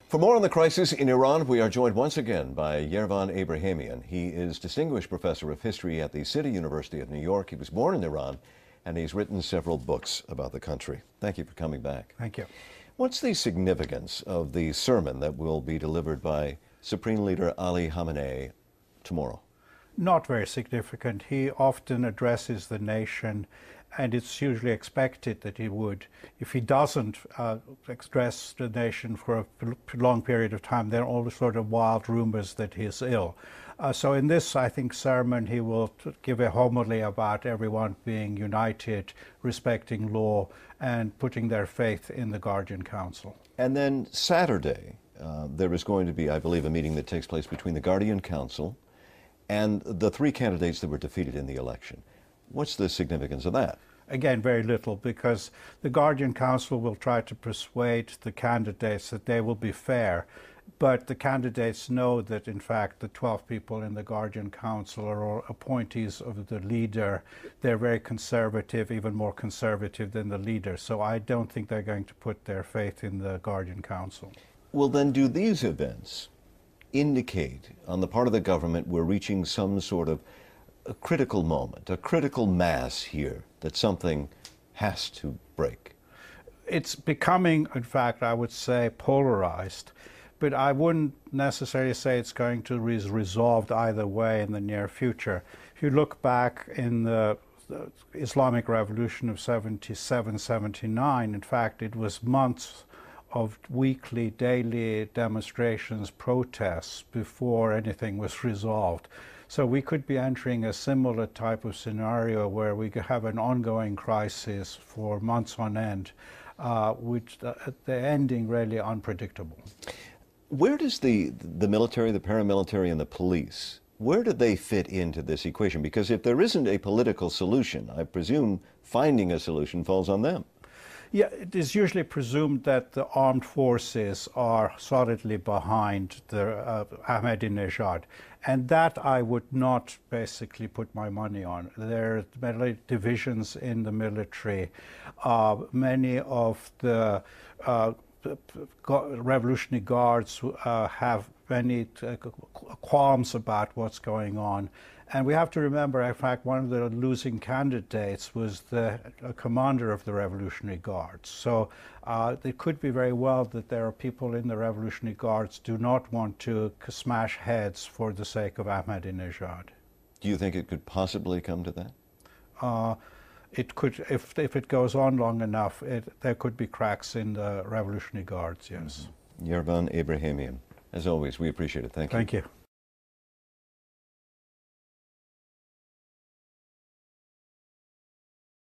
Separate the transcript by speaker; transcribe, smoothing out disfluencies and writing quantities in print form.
Speaker 1: For more on the crisis in Iran, we are joined once again by Yervan Abrahamian. He is Distinguished Professor of History at the City University of New York. He was born in Iran, and he's written several books about the country. Thank you for coming back.
Speaker 2: Thank you.
Speaker 1: What's the significance of the sermon that will be delivered by Supreme Leader Ali Khamenei tomorrow?
Speaker 2: Not very significant. He often addresses the nation, and it's usually expected that he would. If he doesn't address the nation for a long period of time, there are all the sort of wild rumors that he is ill. So in this, I think, sermon, he will give a homily about everyone being united, respecting law, and putting their faith in the Guardian Council.
Speaker 1: And then Saturday, there is going to be, I believe, a meeting that takes place between the Guardian Council and the three candidates that were defeated in the election. What's the significance of that?
Speaker 2: Again, very little, because the Guardian Council will try to persuade the candidates that they will be fair. But the candidates know that, in fact, the 12 people in the Guardian Council are all appointees of the leader. They're very conservative, even more conservative than the leader. So I don't think they're going to put their faith in the Guardian Council.
Speaker 1: Well, then, do these events indicate, on the part of the government, we're reaching some sort of a critical moment, a critical mass here, that something has to break?
Speaker 2: It's becoming, in fact, I would say, polarized. But I wouldn't necessarily say it's going to be resolved either way in the near future. If you look back in the Islamic Revolution of 77, 79, in fact, it was months of weekly, daily demonstrations, protests before anything was resolved. So we could be entering a similar type of scenario where we could have an ongoing crisis for months on end, which the ending really unpredictable.
Speaker 1: Where does the military, the paramilitary, and the police, where do they fit into this equation? Because if there isn't a political solution, I presume finding a solution falls on them.
Speaker 2: Yeah, it is usually presumed that the armed forces are solidly behind the Ahmadinejad, and that I would not basically put my money on. There are divisions in the military. Many of the Revolutionary Guards have many qualms about what's going on. And we have to remember, in fact, one of the losing candidates was the commander of the Revolutionary Guards. So it could be very well that there are people in the Revolutionary Guards who do not want to smash heads for the sake of Ahmadinejad.
Speaker 1: Do you think it could possibly come to that?
Speaker 2: It could, if it goes on long enough, there could be cracks in the Revolutionary Guards, yes.
Speaker 1: Yerevan Abrahamian, as always, we appreciate it. Thank you.
Speaker 2: Thank you.